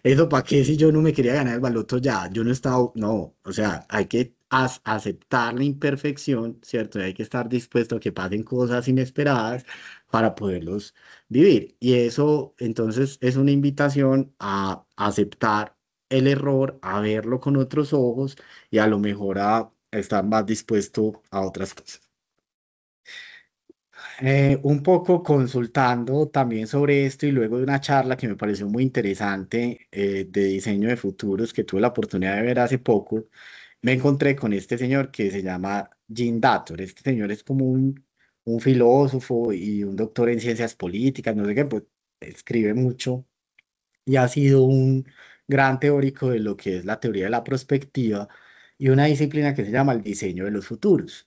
Eso, ¿para qué si yo no me quería ganar el baloto ya? Yo no estaba, no, o sea, hay que aceptar la imperfección, ¿cierto? Y hay que estar dispuesto a que pasen cosas inesperadas para poderlos vivir. Y eso, entonces, es una invitación a aceptar el error, a verlo con otros ojos y a lo mejor a estar más dispuesto a otras cosas. Un poco consultando también sobre esto y luego de una charla que me pareció muy interesante de diseño de futuros que tuve la oportunidad de ver hace poco, me encontré con este señor que se llama Jim Dator. Este señor es como un filósofo y un doctor en ciencias políticas, no sé qué, pues escribe mucho y ha sido un gran teórico de lo que es la teoría de la prospectiva y una disciplina que se llama el diseño de los futuros.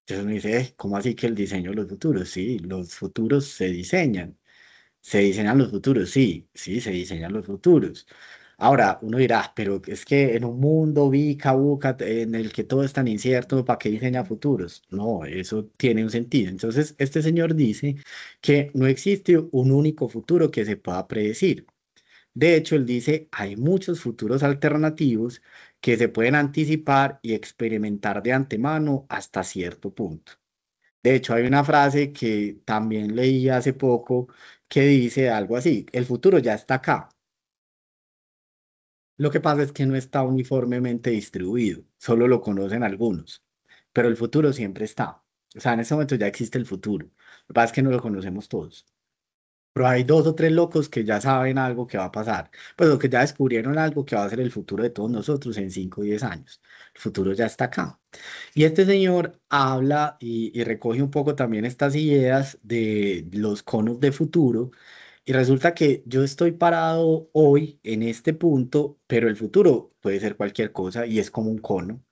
Entonces uno dice, ¿cómo así que el diseño de los futuros? Sí, los futuros se diseñan. ¿Se diseñan los futuros? Sí, sí, se diseñan los futuros. Ahora, uno dirá, pero es que en un mundo bica, buca, en el que todo es tan incierto, ¿para qué diseña futuros? No, eso tiene un sentido. Entonces, este señor dice que no existe un único futuro que se pueda predecir. De hecho, él dice, hay muchos futuros alternativos que se pueden anticipar y experimentar de antemano hasta cierto punto. De hecho, hay una frase que también leí hace poco que dice algo así, el futuro ya está acá. Lo que pasa es que no está uniformemente distribuido, solo lo conocen algunos, pero el futuro siempre está. O sea, en este momento ya existe el futuro. Lo que pasa es que no lo conocemos todos. Pero hay dos o tres locos que ya saben algo que va a pasar. Pues los que ya descubrieron algo que va a ser el futuro de todos nosotros en 5 o 10 años. El futuro ya está acá. Y este señor habla y recoge un poco también estas ideas de los conos de futuro. Y resulta que yo estoy parado hoy en este punto, pero el futuro puede ser cualquier cosa y es como un cono.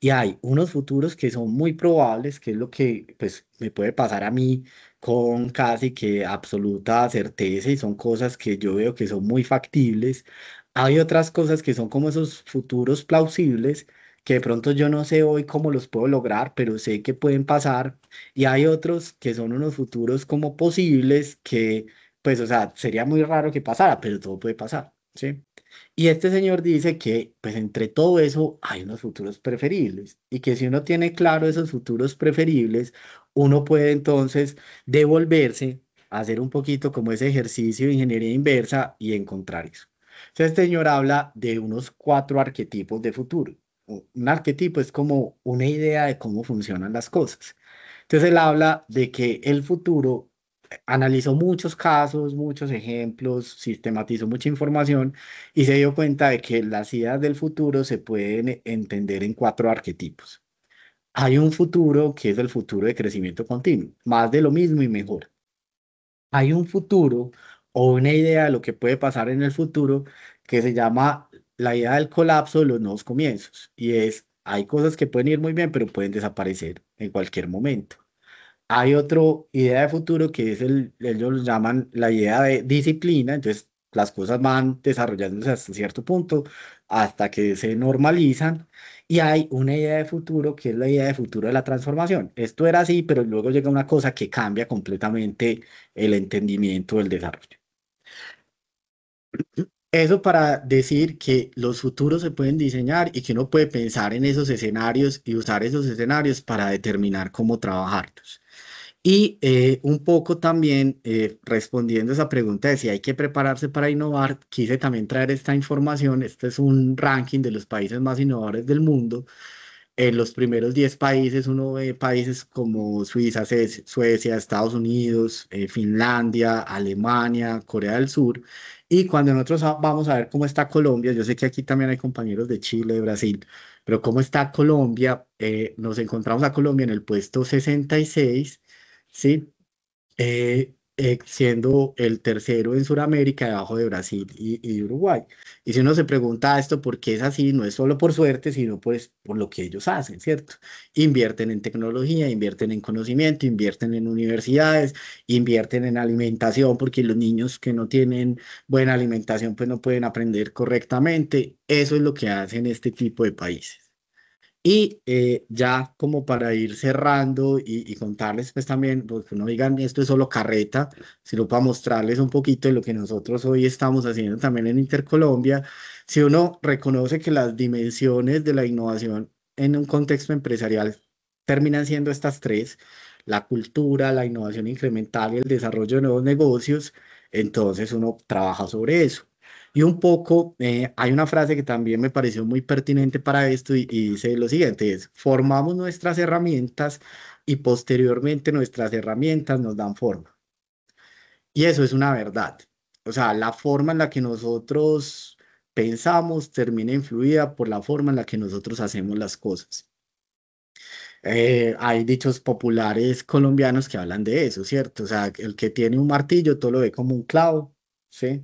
Y hay unos futuros que son muy probables, que es lo que pues, me puede pasar a mí con casi que absoluta certeza y son cosas que yo veo que son muy factibles. Hay otras cosas que son como esos futuros plausibles que de pronto yo no sé hoy cómo los puedo lograr, pero sé que pueden pasar. Y hay otros que son unos futuros como posibles que, pues, o sea, sería muy raro que pasara, pero todo puede pasar, ¿sí? Y este señor dice que, pues entre todo eso hay unos futuros preferibles y que si uno tiene claro esos futuros preferibles, uno puede entonces devolverse a hacer un poquito como ese ejercicio de ingeniería inversa y encontrar eso. Entonces, este señor habla de unos 4 arquetipos de futuro. Un arquetipo es como una idea de cómo funcionan las cosas. Entonces él habla de que el futuro analizó muchos casos, muchos ejemplos, sistematizó mucha información y se dio cuenta de que las ideas del futuro se pueden entender en cuatro arquetipos. Hay un futuro que es el futuro de crecimiento continuo, más de lo mismo y mejor. Hay un futuro o una idea de lo que puede pasar en el futuro que se llama la idea del colapso de los nuevos comienzos. Y es, hay cosas que pueden ir muy bien, pero pueden desaparecer en cualquier momento. Hay otra idea de futuro que es ellos lo llaman la idea de disciplina, entonces las cosas van desarrollándose hasta cierto punto, hasta que se normalizan, y hay una idea de futuro que es la idea de futuro de la transformación. Esto era así, pero luego llega una cosa que cambia completamente el entendimiento del desarrollo. Eso para decir que los futuros se pueden diseñar y que uno puede pensar en esos escenarios y usar esos escenarios para determinar cómo trabajarlos. Y un poco también respondiendo a esa pregunta de si hay que prepararse para innovar, quise también traer esta información. Este es un ranking de los países más innovadores del mundo. En los primeros 10 países uno ve países como Suiza, Suecia, Estados Unidos, Finlandia, Alemania, Corea del Sur. Y cuando nosotros vamos a ver cómo está Colombia, yo sé que aquí también hay compañeros de Chile, de Brasil, pero cómo está Colombia, nos encontramos a Colombia en el puesto 66, ¿sí? Siendo el tercero en Sudamérica, debajo de Brasil y Uruguay. Y si uno se pregunta esto, ¿por qué es así? No es solo por suerte, sino pues por lo que ellos hacen, ¿cierto? Invierten en tecnología, invierten en conocimiento, invierten en universidades, invierten en alimentación, porque los niños que no tienen buena alimentación, pues no pueden aprender correctamente. Eso es lo que hacen este tipo de países. Y ya como para ir cerrando y contarles pues también, porque no digan esto es solo carreta, sino para mostrarles un poquito de lo que nosotros hoy estamos haciendo también en Intercolombia, si uno reconoce que las dimensiones de la innovación en un contexto empresarial terminan siendo estas tres, la cultura, la innovación incremental y el desarrollo de nuevos negocios, entonces uno trabaja sobre eso. Y un poco, hay una frase que también me pareció muy pertinente para esto y dice lo siguiente, es, formamos nuestras herramientas y posteriormente nuestras herramientas nos dan forma. Y eso es una verdad. O sea, la forma en la que nosotros pensamos termina influida por la forma en la que nosotros hacemos las cosas. Hay dichos populares colombianos que hablan de eso, ¿cierto? O sea, el que tiene un martillo todo lo ve como un clavo, ¿sí?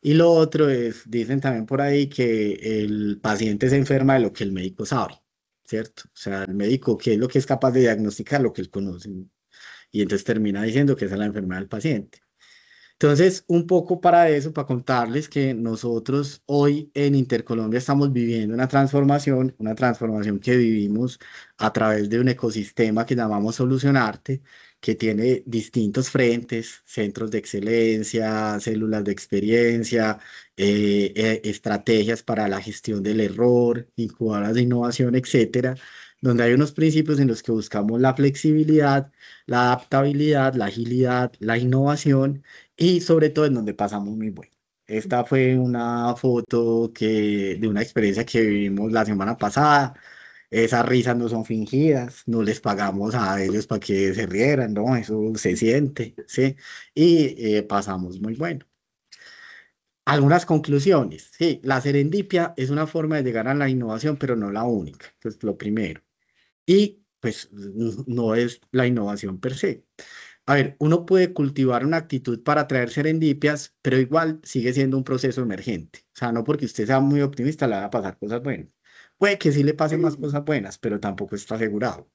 Y lo otro es, dicen también por ahí que el paciente se enferma de lo que el médico sabe, ¿cierto? O sea, el médico, ¿qué es lo que es capaz de diagnosticar? Lo que él conoce. Y entonces termina diciendo que esa es la enfermedad del paciente. Entonces, un poco para eso, para contarles que nosotros hoy en Intercolombia estamos viviendo una transformación que vivimos a través de un ecosistema que llamamos Solucionarte, que tiene distintos frentes, centros de excelencia, células de experiencia, estrategias para la gestión del error, incubadoras de innovación, etcétera, donde hay unos principios en los que buscamos la flexibilidad, la adaptabilidad, la agilidad, la innovación y sobre todo en donde pasamos muy bueno. Esta fue una foto de una experiencia que vivimos la semana pasada. Esas risas no son fingidas, no les pagamos a ellos para que se rieran, ¿no? Eso se siente, ¿sí? Y pasamos muy bueno. Algunas conclusiones, sí, la serendipia es una forma de llegar a la innovación, pero no la única, pues lo primero. Y pues no es la innovación per se. A ver, uno puede cultivar una actitud para traer serendipias, pero igual sigue siendo un proceso emergente. O sea, no porque usted sea muy optimista le va a pasar cosas buenas. Puede que sí le pasen más cosas buenas, pero tampoco está asegurado.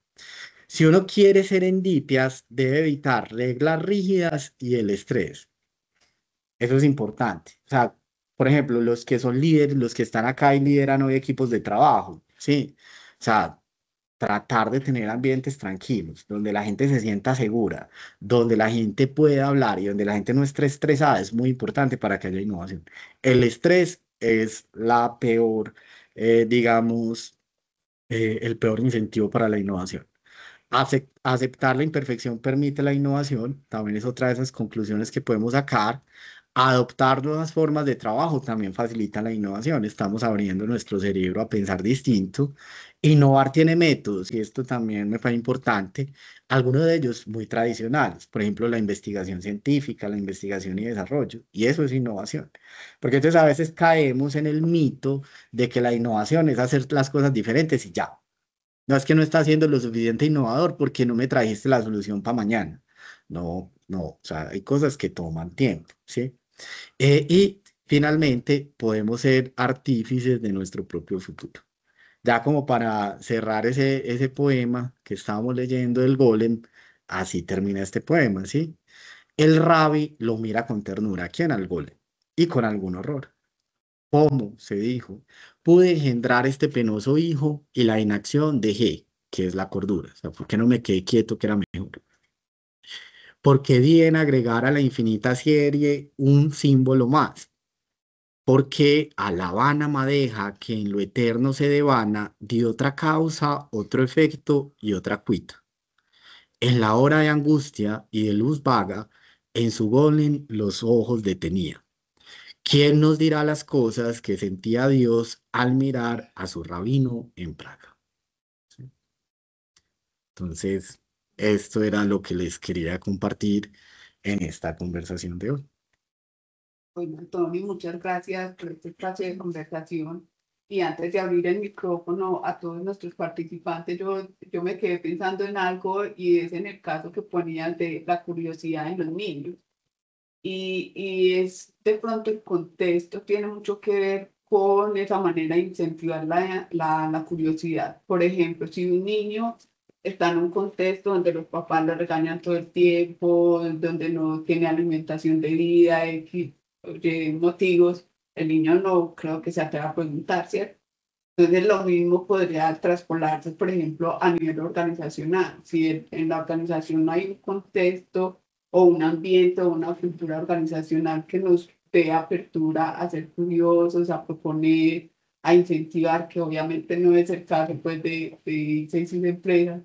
Si uno quiere serendipias, debe evitar reglas rígidas y el estrés. Eso es importante. O sea, por ejemplo, los que son líderes, los que están acá y lideran hoy equipos de trabajo, ¿sí? O sea, tratar de tener ambientes tranquilos, donde la gente se sienta segura, donde la gente pueda hablar y donde la gente no esté estresada, es muy importante para que haya innovación. El estrés es la peor, digamos, el peor incentivo para la innovación. Aceptar la imperfección permite la innovación, también es otra de esas conclusiones que podemos sacar. Adoptar nuevas formas de trabajo también facilita la innovación. Estamos abriendo nuestro cerebro a pensar distinto. Innovar tiene métodos y esto también me fue importante. Algunos de ellos muy tradicionales, por ejemplo, la investigación científica, la investigación y desarrollo. Y eso es innovación. Porque entonces a veces caemos en el mito de que la innovación es hacer las cosas diferentes y ya. No es que no está haciendo lo suficiente innovador porque no me trajiste la solución para mañana. No, no, o sea, hay cosas que toman tiempo, ¿sí? Y finalmente podemos ser artífices de nuestro propio futuro. Ya como para cerrar ese poema que estábamos leyendo del Golem, así termina este poema, ¿sí? El rabbi lo mira con ternura, ¿quién? Al Golem, y con algún horror. ¿Cómo? Se dijo. Pude engendrar este penoso hijo y la inacción dejé, que es la cordura. O sea, ¿por qué no me quedé quieto que era mejor? Porque di en agregar a la infinita serie un símbolo más. Porque a la vana madeja que en lo eterno se devana, di otra causa, otro efecto y otra cuita. En la hora de angustia y de luz vaga, en su golem los ojos detenía. ¿Quién nos dirá las cosas que sentía Dios al mirar a su rabino en Praga? ¿Sí? Entonces, esto era lo que les quería compartir en esta conversación de hoy. Bueno, Antonio, muchas gracias por este espacio de conversación. Y antes de abrir el micrófono a todos nuestros participantes, yo me quedé pensando en algo y es en el caso que ponías de la curiosidad en los niños. Y es de pronto el contexto tiene mucho que ver con esa manera de incentivar la curiosidad. Por ejemplo, si un niño está en un contexto donde los papás le regañan todo el tiempo, donde no tiene alimentación de vida, X motivos, el niño no creo que se atreva a preguntar, ¿cierto? Entonces, lo mismo podría traspolarse, por ejemplo, a nivel organizacional. Si en la organización no hay un contexto o un ambiente o una cultura organizacional que nos dé apertura a ser curiosos, a proponer, a incentivar, que obviamente no es el caso pues, de seis empresas,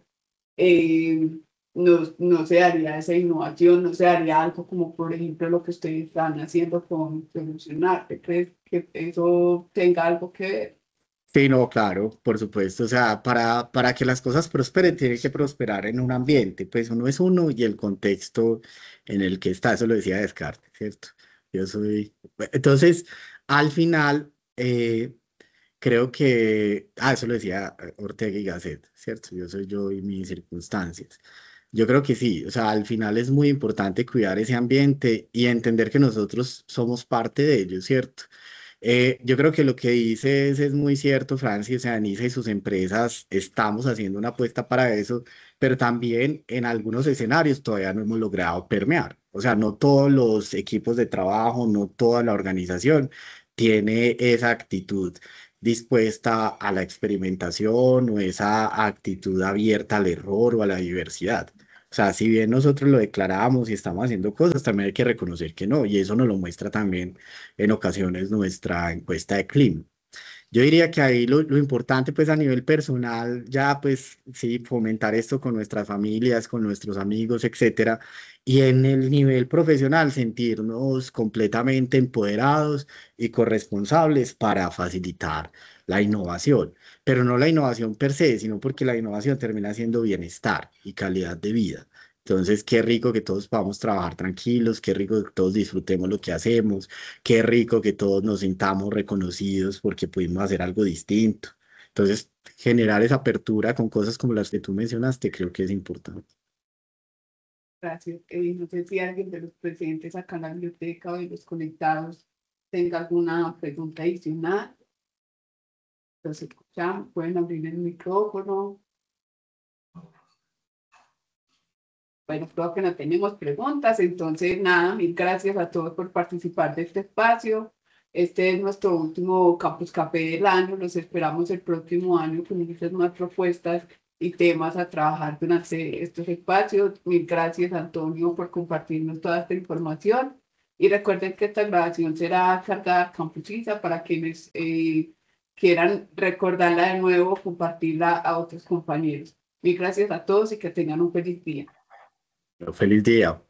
eh, no se haría esa innovación, no se haría algo como, por ejemplo, lo que ustedes están haciendo con Solucionar. ¿Te crees que eso tenga algo que ver? Sí, no, claro, por supuesto. O sea, para que las cosas prosperen, tiene que prosperar en un ambiente. Pues uno es uno y el contexto en el que está, eso lo decía Descartes, ¿cierto? Yo soy. Entonces, al final, creo que. Eso lo decía Ortega y Gasset, ¿cierto? Yo soy yo y mis circunstancias. Yo creo que sí, o sea, al final es muy importante cuidar ese ambiente y entender que nosotros somos parte de ello, ¿cierto? Yo creo que lo que dices es muy cierto, Francis, o sea, Nice y sus empresas estamos haciendo una apuesta para eso, pero también en algunos escenarios todavía no hemos logrado permear. O sea, no todos los equipos de trabajo, no toda la organización tiene esa actitud dispuesta a la experimentación o esa actitud abierta al error o a la diversidad. O sea, si bien nosotros lo declaramos y estamos haciendo cosas, también hay que reconocer que no, y eso nos lo muestra también en ocasiones nuestra encuesta de clima. Yo diría que ahí lo importante, pues a nivel personal, ya pues sí, fomentar esto con nuestras familias, con nuestros amigos, etcétera. Y en el nivel profesional, sentirnos completamente empoderados y corresponsables para facilitar la innovación. Pero no la innovación per se, sino porque la innovación termina siendo bienestar y calidad de vida. Entonces, qué rico que todos podamos trabajar tranquilos, qué rico que todos disfrutemos lo que hacemos. Qué rico que todos nos sintamos reconocidos porque pudimos hacer algo distinto. Entonces, generar esa apertura con cosas como las que tú mencionaste, creo que es importante. Gracias. No sé si alguien de los presentes acá en la biblioteca o de los conectados tenga alguna pregunta adicional. Los escuchamos, pueden abrir el micrófono. Bueno, creo que no tenemos preguntas, entonces nada, mil gracias a todos por participar de este espacio. Este es nuestro último Campus Café del año. Los esperamos el próximo año con muchas más propuestas y temas a trabajar durante estos espacios. Mil gracias, Antonio, por compartirnos toda esta información. Y recuerden que esta grabación será cargada Campusiza para quienes quieran recordarla de nuevo, compartirla a otros compañeros. Mil gracias a todos y que tengan un feliz día. Feliz día.